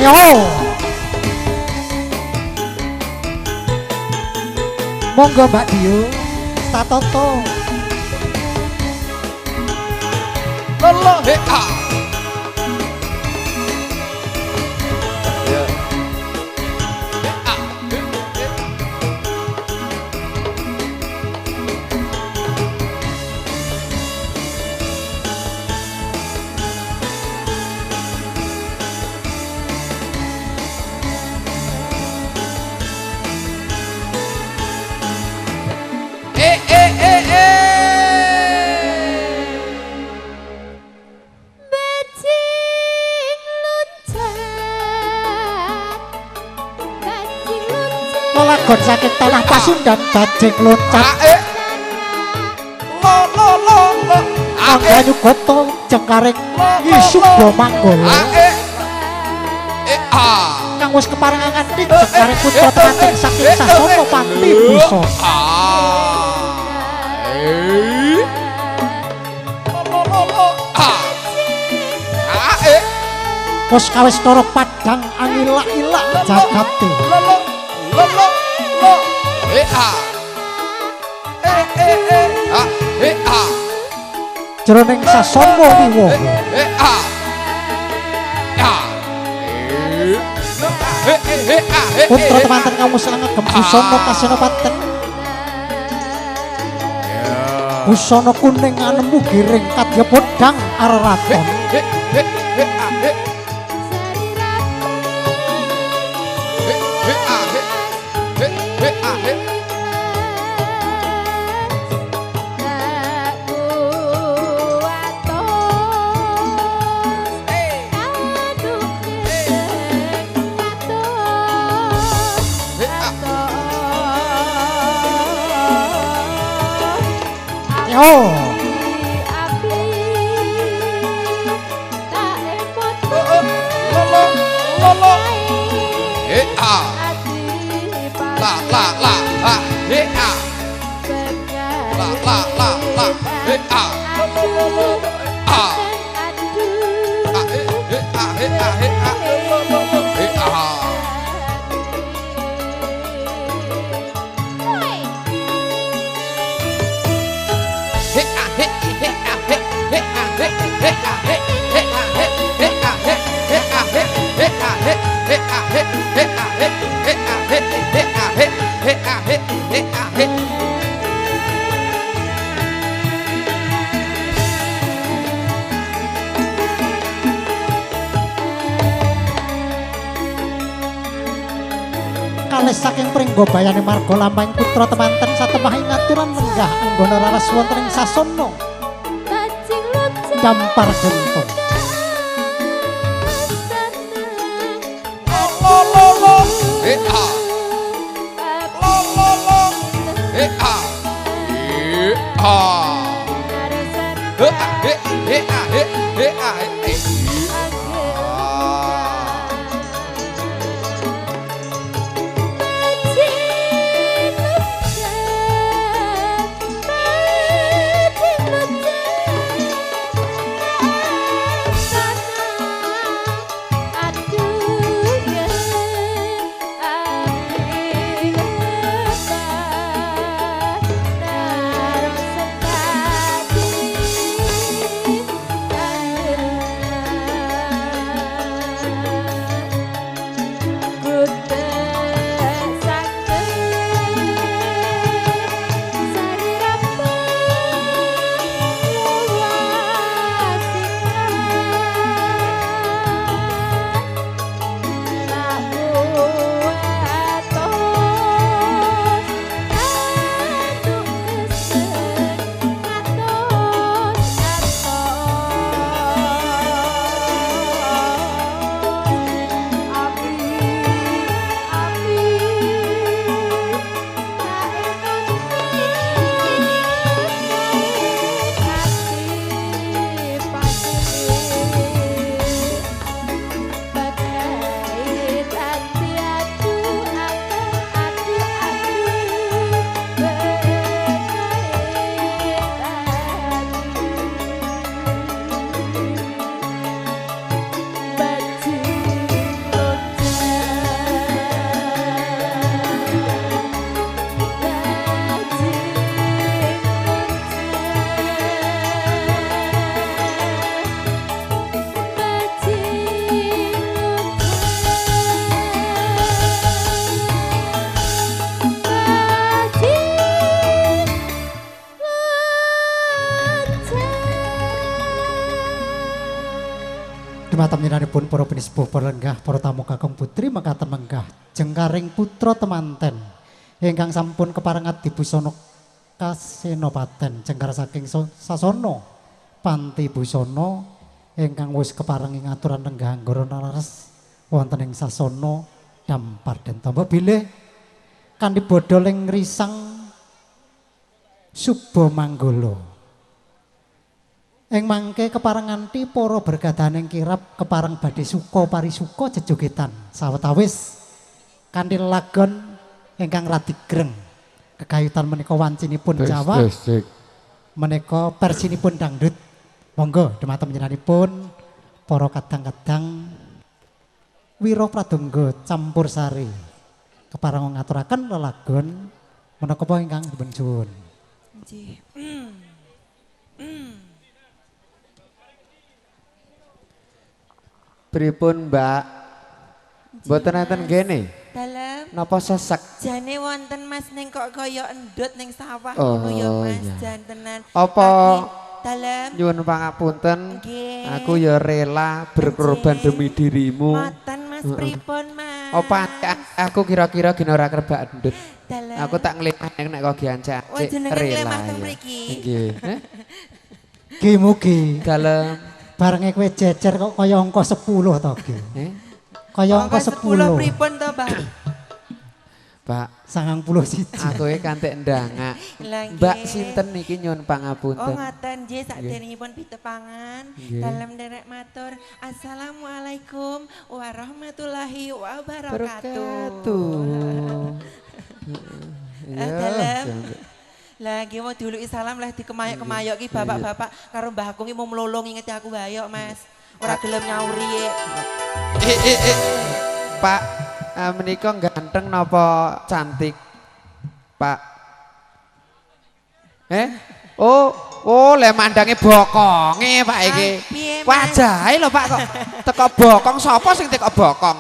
Yo. Monggo Mbak Dio, Tatoto. Lolo he ah. Ya. He ah. Lelagon sakit tanah Pasundan bajing loncat. Lo. Anggayu goto jengkaring Yisubho Manggolo. Kang wis keparengan di jengkaring putra temanten saking Sasana Pati Busa. Wis kawis tara padang angilak-ilak jagate. Lo. Jroning sasana wiwaha. Putra temanten kamu ngagem busana Kasenopati. Busana kuning anemu giring kadya podhang areraton. Yo. Lolo. He ah. La. He ah. La. He ah. Ah. He ah. Kalih saking pringgobayane marga lampahing putra temanten satemahing aturan lenggah anggone raras wonten ing sasana Dampar Gentong. Lo. He ah. Lo. He ah. He ah. He ah. Dumateng nyinanipun para penispuh para lenggah para tamu kakung putri mekaten menggah jengkaring putra temanten ingkang sampun keparengat dibusana kasenopaten jengkar saking sasana panti busana ingkang wis kepareng ing aturan lenggah anggara nalares wonten ing sasana dampar den tamba bilih kanthi bodhol ing risang Suba Manggala. Ing mangke kepareng nganti para bergadaning kirap kepareng badhe suka parisuka jejogetan sawetawis kanthi lagon ingkang radigreng kegayutan menika wancinipun Jawa menika persinipun dangdut monggo dumateng panjenenganipun para kadang-kadang Wira Pradangga Campursari kepareng ngaturaken lelagon menapa ingkang dipun suwun. Nggih. Pripun Mbak? Mboten enten kene. Dalem. Napa sesek? Jane wonten Mas ning kok kaya endut ning sawah Oh, ngono ya Mas iya. jantenan. Apa Dalem. nyuwun pangapunten? Nggih. Aku ya rela berkorban Nggih. demi dirimu. Moten Mas pripun Mas? Apa aku kira-kira gini ora kerbak endut. Dalem. Aku tak ngelimah nek kok giancak. Oh, jenengan Rela. nglemah teng ya. mriki. Nggih. Mugi Dalem. barenge kowe jejer kok kaya angka 10 to Ki. Kaya angka 10. Pripun to, Mbak? Pak, 91. aku kantek ndangak. Lah, nggih. Mbak sinten niki nyuwun Oh pangapunten. ngoten nggih sakderengipun pitepangan Nggih. dalem derek matur Assalamualaikum warahmatullahi wabarakatuh. Dalem. Lagi mau dulu salam lah dikemayok-kemayok ki bapak-bapak karo mbah aku ki mau melolong ingeti aku bayok Mas. Ora gelem nyauri. Pak, menika ganteng napa cantik? Pak. Le mandange bokonge Pak iki. piye, Mas? Wajahe lho Pak kok teko bokong sapa sing teko bokong?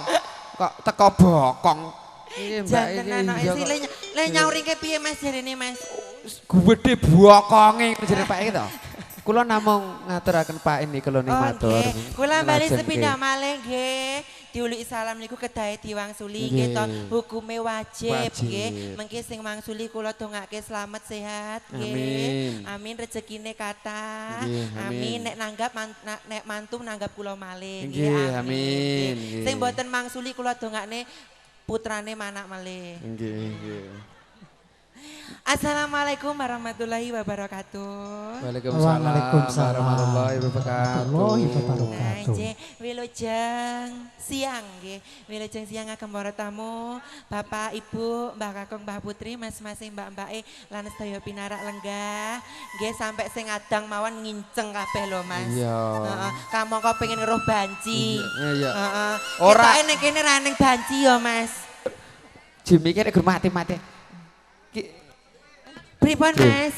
Kok teko bokong? Iki Mbak iki. Jangan anak iya isi kok. le nyauri ke piye Mas jarene Mas? Gede bokonge jenenge Pak iki to. Kula namung ngaturaken Pak ini kula ning matur. Nggih. Kula bali Lajeng sepindah nggih. malih nggih. Diuluki salam niku kedahe diwangsuli Nggih. nggih to. Hukume wajib Wajib. nggih. Mengki sing mangsuli kula dongake selamat sehat Amin. nggih. Amin rezekine kathah. Nggih, amin. Amin nek nanggap nek mantu nanggap kula malih Nggih, amin. Nggih. Sing mboten mangsuli kula dongakne putrane manak malih. Nggih, nggih. Assalamualaikum warahmatullahi wabarakatuh. Waalaikumsalam warahmatullahi wabarakatuh. Warahmatullahi Nah, wabarakatuh. nggih, wilujeng siang nggih. Wilujeng siang ageng para tamu, Bapak, Ibu, Mbah Kakung, Mbah Putri, masing-masing mbak-mbake lan sedaya pinarak lenggah. Nggih sampai sing adang mawon nginceng kabeh lho, Mas. Iya. Heeh, kamangka pengen ngeruh banci. Iya. Heeh. Ora- Ketoke ning kene ra ning banci ya, Mas. Jimmy ki nek gur mati-mati. Pripun, Nggih. Mas?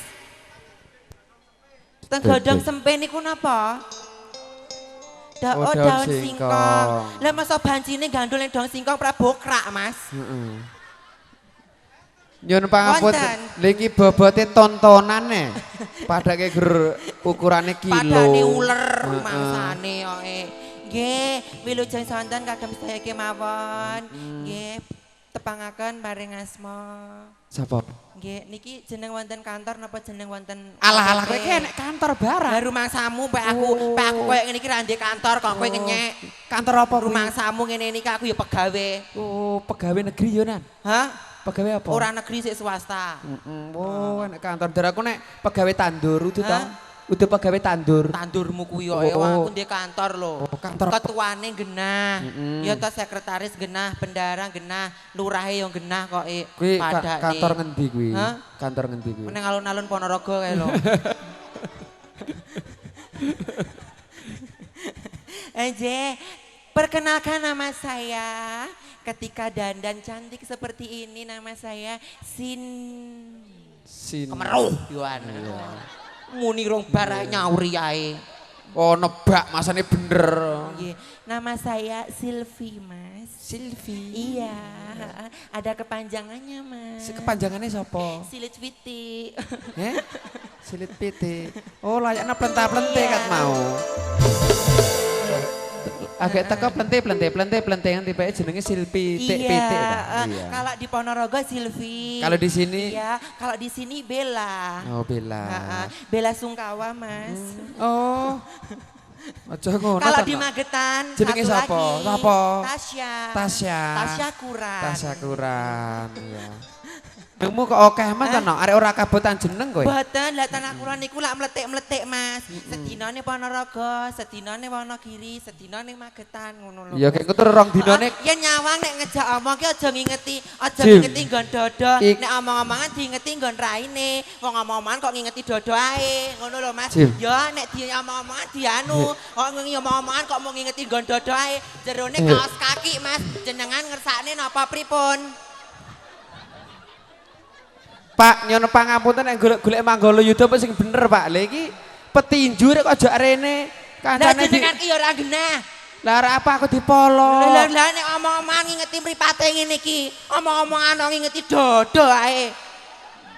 Teng godhong sempe niku napa? Oh, Oh, daun daun singkong. singkong. Lah masa bancine gandul ning daun singkong prabokrak, Mas. Heeh. Nyun pangapunten. Wonten. Lha iki bobote tontonane. Padake gur ukurane kilo. Padane uler Heeh. mangsane koke. Nggih, wilujeng sonten kagem sedaya kemawon. Nggih, tepangaken paring asma. Sapa? Nggih, niki jeneng wonten kantor napa jeneng wonten Alah-alah kowe KTP? ki enek kantor barang. Lah rumangsamu pek aku koyo ngene iki ra ndek kantor kok kowe ngenyek. Kantor apa kuwi? Rumangsamu ngene iki aku ya pegawe. Oh, pegawai negeri yo nan. Hah? Pegawai apa? Ora negeri sik swasta. Oh, enek kantor. Dar aku nek pegawai tandur udah Hah? ta. Udah pegawai tandur. Tandurmu kuwi kok Oh. aku ndek kantor lho. Oh, kantor apa? Ketuane genah. Ya ta sekretaris genah, bendara genah, lurahe yo genah kok Kuwi padane. kantor ngendi kuwi? Hah? Kantor ngendi kuwi? Meneng alun-alun Ponorogo kae lho. Eje, perkenalkan nama saya. Ketika dandan cantik seperti ini nama saya Sin. Kemeruh Yohan. Muni rong barang nyauri ae. Oh, nebak masane bener. Nggih, nama saya Silvi, Mas. Silvi. Iya, ada kepanjangannya, Mas. Kepanjangannya sapa? Silit Witi. Silit piti. Oh, layaknya plenta-plente Iya. kat mau. Agak teko plente yang tiba jenenge Silpi Iya, pitik ta. Iya. kalau di Ponorogo Silvi. Kalau di sini? Iya, kalau di sini Bella. Oh, Bella. Bella Sungkawa, Mas. Oh. Aja ngono. Kalau ta, di Nok. Magetan Jenenge satu sapa? lagi. Sapa? Tasya. Tasya Kuran. Tasya Kuran, iya. Nemu kok akeh men ta, Nok? Arek ora kabotan jeneng kowe. Boten, lah tanah kuran niku lak meletik-meletik, Mas. Sedinane Ponorogo, sedinane Wonogiri, sedinane Magetan ngono lho. Ya kayak kudu rong dinane. Ya nyawang nek ngejak omong ki aja ngingeti Jim. nggon dodo. Ik- Nek omong-omongan diingeti nggon raine. Wong omong-omongan kok ngingeti dodo ae. Ngono lho, Mas. Jim. Ya nek di omong-omongan dianu, kok omong-omongan kok mau ngingeti nggon dodo ae. Jerone Eh. kaos kaki, Mas. Jenengan ngersakne napa pripun? Pak nyono pangapunten nek golek-golek Manggala Yuda apa sing bener, Pak. Lha iki petinju rek kok aja rene. Lah Kancane di jenengan ki ya ora genah. Lah arek apa aku dipolo. Lah nek omong-omongan ngingeti mripate ngene iki, omong-omongan kok ngingeti dodo ae.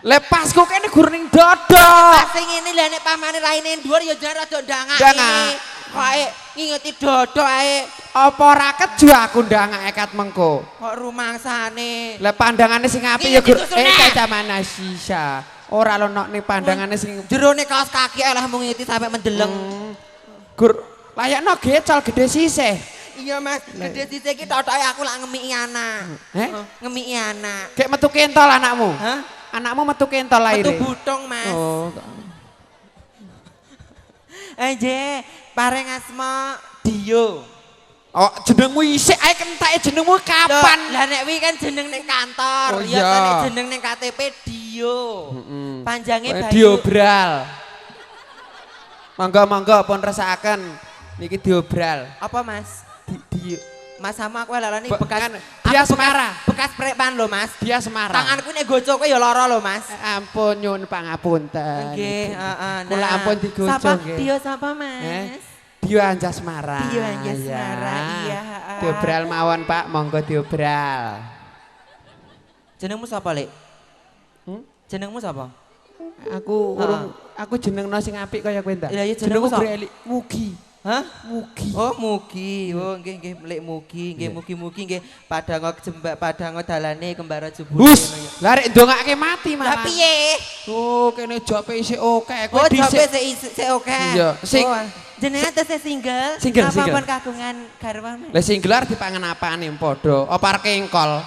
Lepasku kene gur ning dodo. Pas ngene lha nek pamane raine dhuwur ya jan rada ndangake. Ndangak. Kok ngingeti dodo ae. Apa ora keju aku ndangake kat mengko. Kok rumangsane. Lah pandangane sing apik ya gur kacamana sisa. Ora lonok ning pandangane sing Jerone kaos kaki ae lah mung ngingeti sampe mendeleng. gur layakno gecol gede sisih. Iya Mas, gede sithik iki totoke aku lak ngemiki anak. Heh? Ngemiki anak. Kayak metu kentol anakmu. Hah? Anakmu metu kentol laire. Metu butung, Mas. Oh. Enje, pareng asma Dio. Oh, jenengmu isik ae kentake jenengmu kapan? Lah nek wi kan jeneng ning kantor, Oh, ya iya. nek jeneng ning KTP Dio. Panjange Bayu. Diobral. Monggo pun resakaken. Niki diobral. Apa Mas? Di Mas sama aku lalane Be- bekas kan, dia aku Semara. Bekas prepan lho Mas. dia Semarang. Tanganku nek gocoke ya lara lho Mas. Ampun nyun pangapunten. Nggih, heeh. Kula ampun digocok Sapa? nggih. Dio sapa Mas? Dio Anjasmara. Dio Anjasmara, iya, heeh. Diobral mawon Pak, monggo diobral. Jenengmu sapa, Lek? Hmm? Jenengmu sapa? Aku urung aku jenengno sing apik kaya kowe ndak. Iya, iya, jenengmu sapa? Breli Mugi. Hah? Mugi. Oh, Mugi. Oh, nggih Lek Mugi, nggih mugi-mugi nggih padang jembak padang dalane kembara jebul. Hus, lah rek ndongake mati Lah malah. piye? Oh, kene jope isih oke. Oh, Kowe jobe dhisik. sik oke. Iya, sing- Oh, jenengan tesih single? Single, Apa single. pun kagungan garwa Mas? Lah sing gelar dipangan apane padha? Apa arek engkol?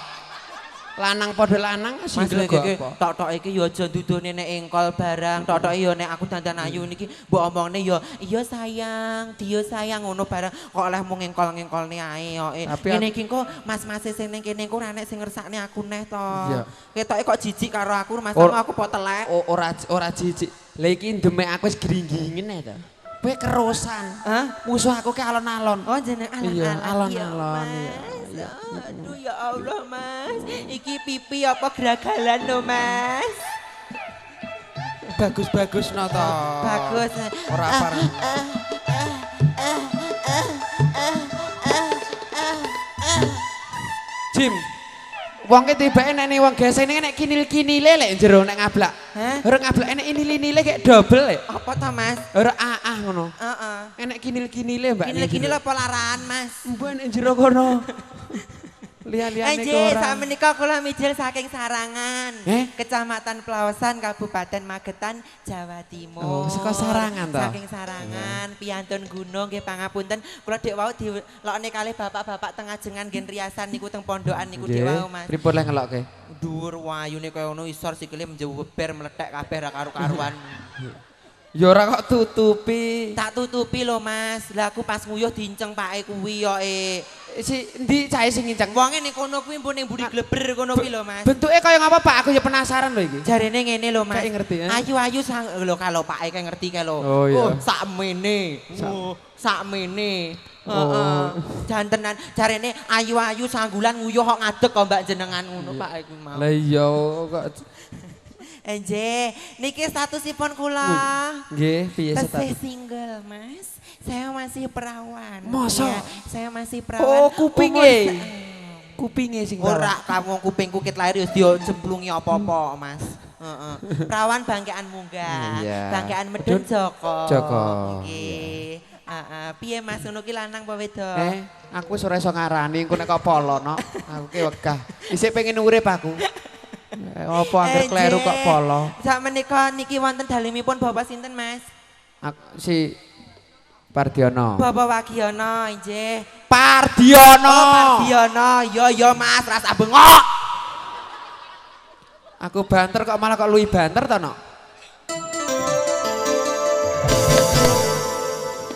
Lanang padha lanang Mas single iki kok apa? tok-tok iki ya aja dudune nek engkol barang, tok-tok ya nek aku dandan ayu niki mbok omongne ya iya sayang, dia sayang ngono barang kok oleh mung engkol-engkolne ae kok. Tapi Ngene iki kok mas-mas sing ning kene ku ora nek sing ngersakne aku neh to. Iya. Ketoke kok jijik karo aku mas Or- aku po telek. Ora jijik. Lah iki ndemek aku wis gringgingen to. Kowe kerosan. Hah? Musuh aku ke alon-alon. Oh jeneng Iya, alon-alon. alon-alon, Iya, iya, Mas. Aduh ya Allah Mas. Iki pipi apa geragalan lho Mas? Bagus-bagus no to. Bagus. Ora parah. Jim. Wong ki tibake nek wong gesene nek kinil-kinile lek jero nek ngablak. Hah? Ora ngablak enek inil-inile kayak double lek. Apa to Mas? Ora ah ngono. Heeh. Enek kinil-kinile Mbak. Gini lho polaran Mas. Mbak nek jero kono. Lihat-lihat Enje, sak menika kula mijil saking Sarangan, Kecamatan Plaosan, Kabupaten Magetan, Jawa Timur. Oh, saka Sarangan to? Saking Sarangan, piyantun gunung nggih pangapunten. Kula dek wau dilokne kalih bapak-bapak teng ajengan ngen riasan niku teng pondokan niku dek wau Mas. Pripun lek ngelokke? Dhuwur wayune kaya ngono isor sikile menjewer meletek kabeh ra karo-karuan. Ya ora kok tutupi. Tak tutupi lho Mas. Lah aku pas nguyuh diinceng pake kuwi kok Si ndi cahe sing nginceng? Wonge ning kono kuwi mpun ning mburi gleber kono kuwi lho Mas. Bentuke kaya ngapa Pak? Aku ya penasaran lho iki. Jarene ngene lho Mas. Kayak ngerti, ya? Ayu-ayu lho kalau Pak kayak ngerti kae lho. Oh, iya. Sakmene. Sakmene. Oh. Heeh. Jantenan jarene ayu-ayu sanggulan nguyuh kok ngadeg kok Mbak jenengan ngono Pak iku mau. Lah iya kok. Enje, niki statusipun kula. Nggih, piye Tesih status? single, Mas. Saya masih perawan. Masa? Ya, saya masih perawan. Oh, kupinge. Umur Kupinge sing Ora kamu kupingku kit lahir wis dia jemplungi apa-apa, Mas. Heeh. Perawan bangkean munggah. Iya. Bangkean Medun Joko. Joko, Nggih. Piye Mas ngono ki lanang apa wedok? Aku wis ora iso ngarani engko nek kok polo no. Aku ki wegah. Isih pengen urip aku. Apa angger kleru kok polo? Sak menika niki wonten dalemipun Bapak sinten Mas? Si Pardiono. Bapak Wagiono nggih. Pardiono. Oh, Pardiono. Yo Mas, rasa bengok. Aku banter kok malah kok luwih banter to no.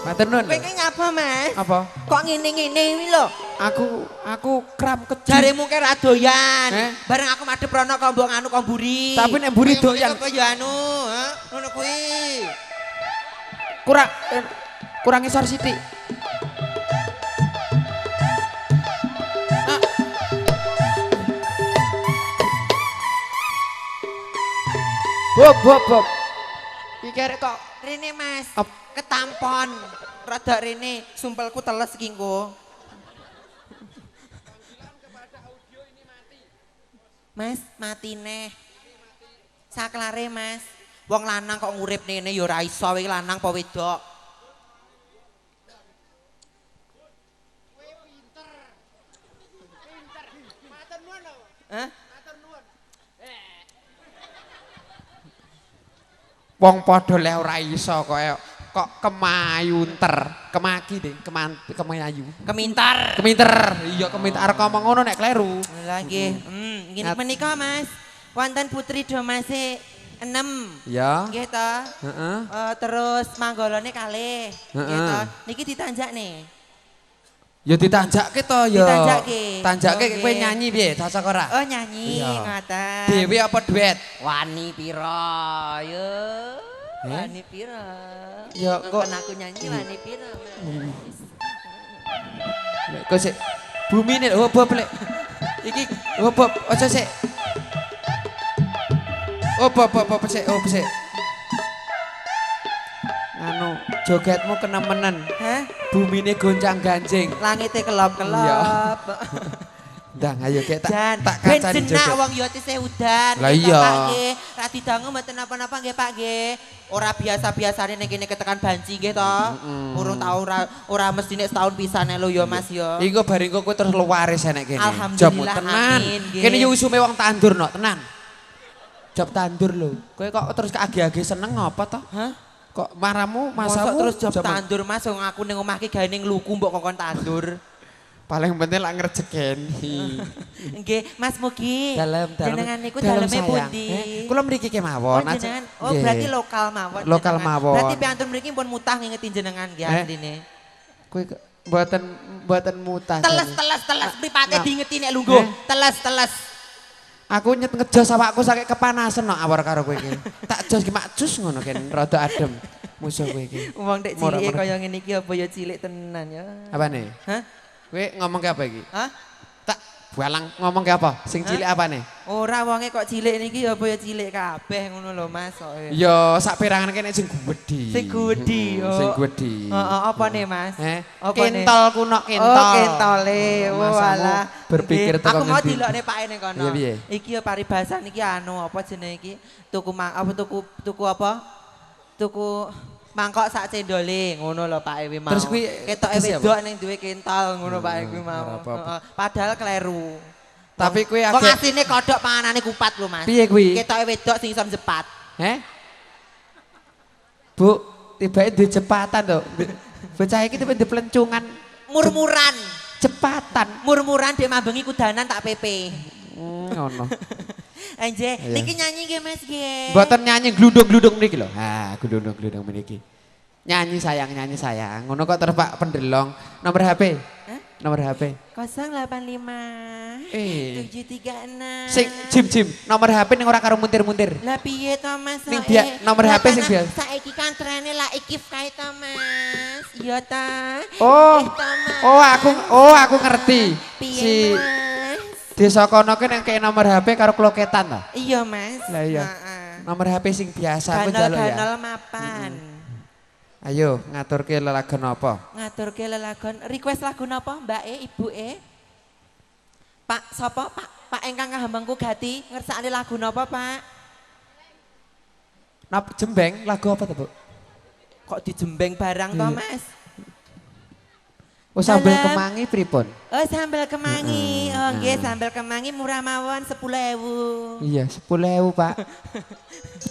Matur nuwun. Kowe ki ngapa Mas? Apa? Kok ngene-ngene iki lho? Aku kram kecil. Jaremu ke ra doyan. Eh? Bareng aku madhep rono kok mbok anu kok mburi. Tapi nek mburi doyan. Apa ya anu, ha? Ngono kuwi. Kurang ngisor sithik. Bob. Iki arek kok Rene Mas, ketampon. Rada rene, sumpelku teles iki engko. Mas, mati neh. Saklare Mas. Wong lanang kok ngurip nene ya ora iso iki lanang apa wedok. Hah? wong padha le ora iso kok kemayunter, kemaki deh, kemayu. Kemintar. Keminter. Iya keminter arep ngomong ngono nek kleru. Lah nggih. Ngene menika Mas. Wonten putri domase 6. Ya. Nggih to. Heeh. Terus manggolone kalih. Nggih to. Niki ditanjak nih. Ya ditanjakke to ya. Ditanjakke. Tanjakke Oh, kowe nggih. nyanyi piye? Cocok ora? Oh nyanyi Iya. ngoten. Dewe apa duet? Wani pira yo. Wani pira. Ya, kok- Ngongkon aku nyanyi wani pira Mas. Lek kok sik bumine hobop lek. Iki hobop aja sik. Hobop sik, sik. Anu jogetmu kenemenen. Hah? Bumine goncang ganjing. Langite kelop-kelop. Ndang ayo kek Jan, tak ben kacani jenak joget. wong yo tesih udan. Lah Nggih, iya. Pak, nggih. Ra didangu mboten napa-napa nggih Pak nggih. Ora biasa-biasane ning kene ketekan banci nggih to. Urung tau ora mesti nek setahun pisan lho yo Mas yo. Iku baringku kowe terus luwaris enek kene. Alhamdulillah, Job tenan. amin, nggih. Kene yo usume wong tandur no, tenan. Job tandur lho. Kowe kok terus age-age seneng apa to? Hah? Kok maramu Masa masamu terus job zaman- tandur Mas wong aku ning omah ki gawe ning luku mbok kokon tandur. Paling penting lak ngrejekeni. Nggih, Mas Mugi. Dalam Jenengan niku dalam daleme sayang. pundi? Kula mriki kemawon. Oh, jenengan. Oh, Nggih. berarti lokal mawon. Lokal jenengan. mawon. Berarti piantun mriki pun mutah ngingeti jenengan nggih asline. Kowe mboten mutah. Teles mripate Nah. diingeti nek lungguh. Eh? Teles. Aku ngejos awakku saking kepanasan no awar karo kowe iki. Tak jos ki mak jus ngono ken rada adem musuh kowe iki. Wong dek Morak-morak. cilike kaya ngene iki apa ya cilik tenan ya. Apane? Hah? Kowe ngomong ke apa iki? Hah? Tak balang ngomong ke apa? Sing cilik apane? Ora wonge kok cilik niki apa ya cilik kabeh ngono lho Mas. Soke. Ya sak perangan kene sing gedhi. Sing gedhi, oh. Sing gedhi. Heeh, apa nih Mas? Apa nih? Kentol kuno kentol. Oh, kentole. Oh, Masamu alah. berpikir Nggih, teko aku mau ngendi? dilokne Pak ning kono. Iya, piye? Iki ya paribasan iki anu apa jenenge iki? Tuku tuku apa? Tuku mangkok sak cendole ngono lho Pak Ewi mau. Terus kuwi ketoke terus ya, wedok ning duwe kental ngono Pak Ewi mau. ora apa-apa. Heeh, padahal kleru. Tapi kuwi Kok agak asine kodhok panganane kupat lho Mas. piye kuwi? Ketoke wedok sing iso jepat. Bu, tibake duwe cepatan to. Bocah iki tiba duwe plencungan Murmuran. cepatan. Murmuran dhek mambengi kudanan tak pepe. Ngono. Anje, Iya. niki nyanyi nggih Mas nggih. Mboten nyanyi gludung-gludung mriki lho. Ha, gludung-gludung mriki. Nyanyi sayang. Ngono kok terus Pak pendelong. Nomor HP? Hah? Nomor HP. 085 Eh. 736. Sing jim. Nomor HP ning ora karo muntir-muntir. Lah piye to Mas? Ning Soe? nomor Lah, HP sing karena biasa. Saiki kan trene lah ikif kae to Mas. Iya ta? Oh. Ikif to, Mas. Aku ngerti. Piye Si Mas? desa kono ki nek kei nomor HP karo kloketan ta. Iya Mas. Lah iya. Heeh. Nomor HP sing biasa aku njaluk ya. Ganal mapan. Ayo ngaturke lelagon apa? Ngaturke lelagon. Request lagu napa Mbak Ibu Pak sapa Pak ingkang kahambangku gati ngersakne lagu napa Pak? Napa jembeng lagu apa to, Bu? Kok dijembeng barang to Iya. Mas? Oh sambal Dalam. kemangi pripun? Oh sambal kemangi, oh nggih sambal kemangi murah mawon 10.000. Iya 10.000 Pak.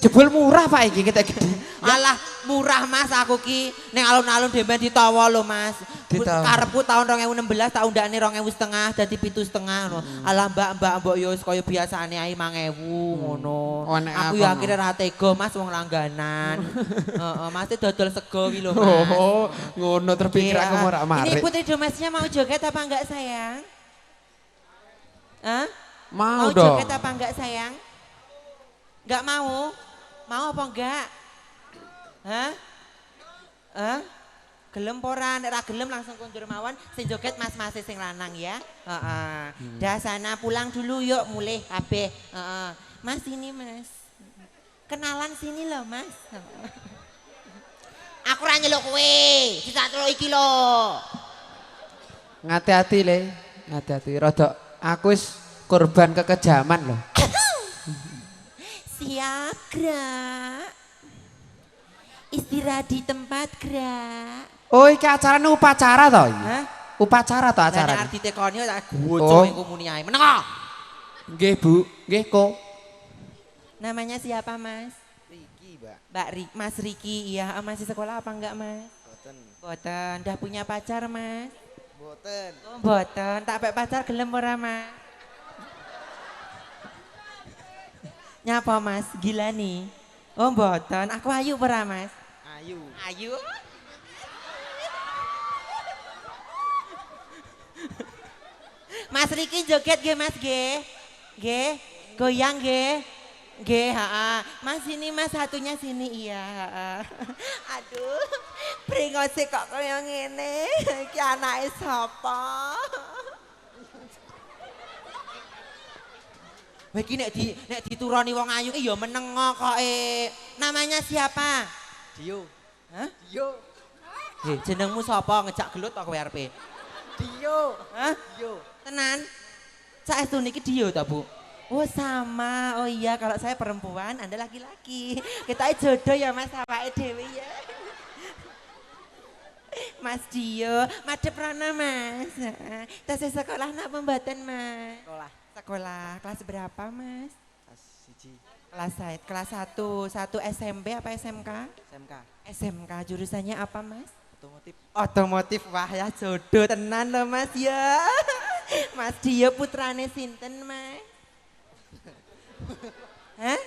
Jebul murah Pak iki kita gede. Alah murah Mas aku ki ning alun-alun dhewe ditawa lho Mas. Ditawa. Karepku tahun 2016 tak undakne 2.500 dadi 7,5 ngono. Alah mbak yo kaya biasane ae 5.000 ngono. Oh, nek Aku apa, ya no? akhirnya ra tega Mas wong langganan. Heeh, Mas dodol sego ki lho Mas. Oh, ngono terpikir aku mau rak Ini marik. Putri Domesnya mau joget apa enggak sayang? Hah? Mau Mau dong. joget apa enggak sayang? Enggak mau? Mau apa enggak? Hah? Hah? Gelem pora, nek ra gelem langsung kundur mawon sing joget mas-mas sing lanang ya. Heeh. Dah sana pulang dulu yuk mulih kabeh. Heeh. Mas ini Mas. Kenalan sini loh Mas. Aku ra nyeluk kowe, sisa telu iki lho. Ngati-hati le, ngati-hati. Rodok aku wis korban kekejaman loh. Siap gerak. Istirahat di tempat gerak. Oh iki acarane upacara toh? Hah? Upacara toh Acara acarane? arti tekoni tak Oh. goco yang kumuni ae. Meneng. Nggih Bu, nggih kok. Namanya siapa Mas? Riki, Mbak. Mas Riki, iya masih sekolah apa enggak Mas? Boten. Boten, udah punya pacar Mas? Boten. Oh boten, tak pek pacar gelem ora Mas? Nyapa Mas, gila nih. Oh boten, aku ayu ora Mas? Ayu. Ayu. Mas Riki joget ge Mas ge. Ge, goyang ge. Ge, Mas sini Mas satunya sini iya, Aduh, bringose kok kaya ngene. Iki anake sapa? Wah iki nek dituroni wong ayu ki ya meneng kok. Namanya siapa? Dio. Hah? Dio. Jenengmu sapa? Ngejak gelut kok kowe arepe? Dio. Hah? Dio. Tenan? Saestu niki Dio ta, Bu? Oh sama, oh iya kalau saya perempuan, Anda laki-laki. Kita jodoh ya Mas, awake dhewe ya. Mas Dio, madhep rono Mas. Tasih sekolah napa mboten Mas? Sekolah. Sekolah, kelas berapa Mas? Kelas 1. Kelas 1 SMP apa SMK? SMK. SMK, jurusannya apa Mas? Otomotif. Otomotif, wah ya jodoh tenan loh Mas ya. Mas Dio putrane sinten Mas? Hah?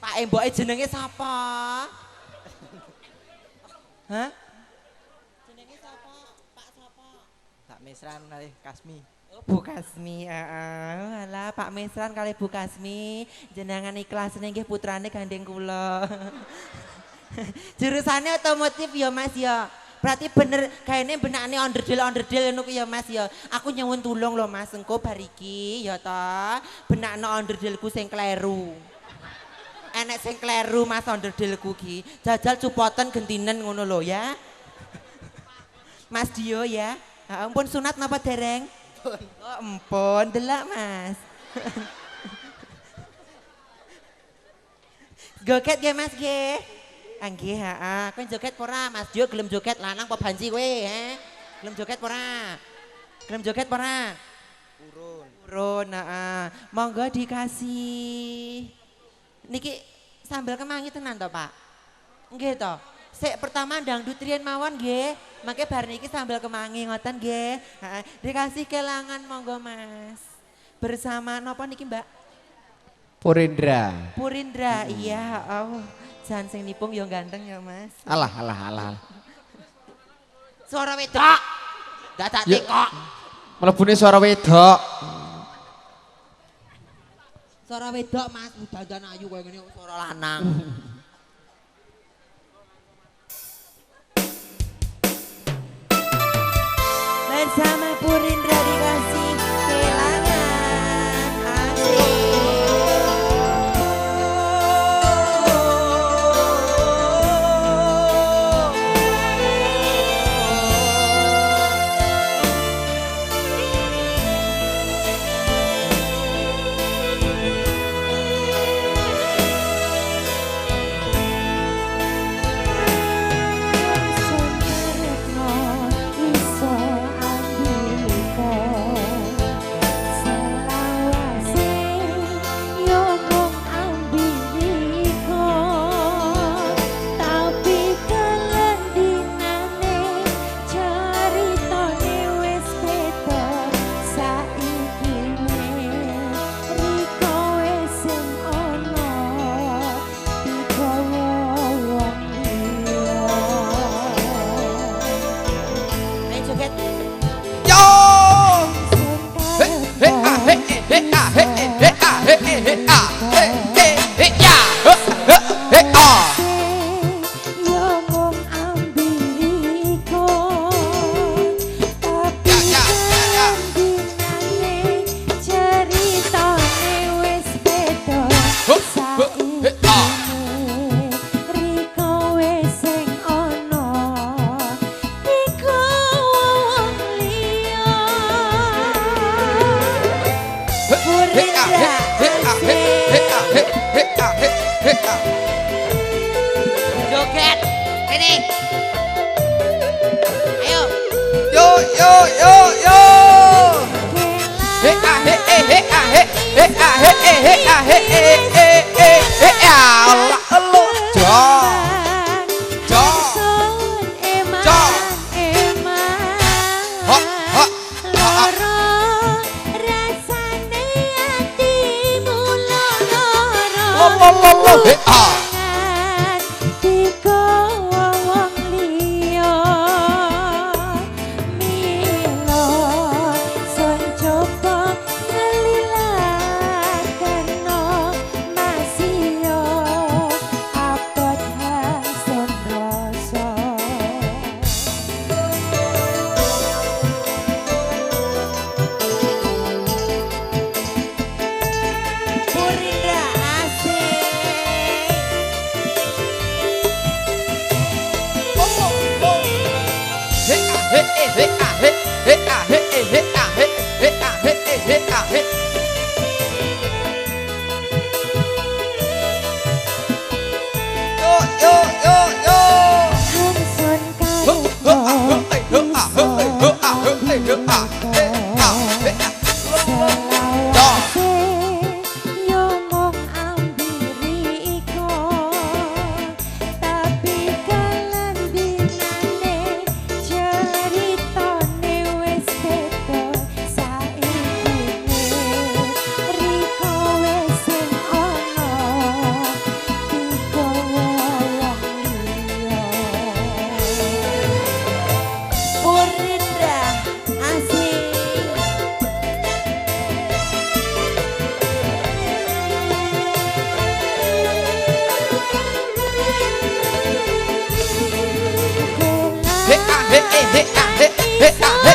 Pak Emboke jenenge sapa? Hah? Jenenge sapa? Pak sapa? Tak mesran kali Kasmi. Oh, Bu Kasmi, alah Pak Mesran kali Bu Kasmi, jenengan ikhlas nggih putrane gandeng kula. Jurusannya otomotif ya Mas ya. Berarti bener kayaknya benakne onderdil ngono ya Mas ya. Aku nyuwun tulung lho Mas, engko bar iki ya ta. Benakno onderdilku sing kleru. Enek sing kleru Mas onderdilku ki. Jajal cupoten gentinen ngono lho ya. Mas Dio ya. Ampun sunat napa dereng? Oh empun, delak Mas. Goket ge Mas ge. Nggih, kowe joget ora? Mas Dio gelem joget lanang apa banci kowe, Gelem joget ora? Gelem joget ora? Urun. Urun, Monggo dikasih. Niki sambal kemangi tenan to, Pak? Nggih to. Sik pertama dangdut riyen mawon nggih. Mangke bar niki sambal kemangi ngoten nggih. Dikasih kelangan monggo Mas. Bersama napa niki, Mbak? Purindra. Purindra, iya. Oh, jan sing nipung yo ganteng ya Mas. Alah. Suara wedok. Dadak Ya. tekok. Mlebune suara wedok. Suara wedok Mas, dandan ayu koyo ngene suara lanang. Bersama Purindra dikasih kelangan yo yo yo. He ah he he ah he ah he ah he Allah Allah jo jo jo ho ho loro rasane atimu loro lo he ah digawa wong liya mila son coba ngelilakeno masio abot hasun rasa. Purindra asik. he ah he ah he ah he ah he yo yo yo yo Hansun Purindra asik. he ah he ah he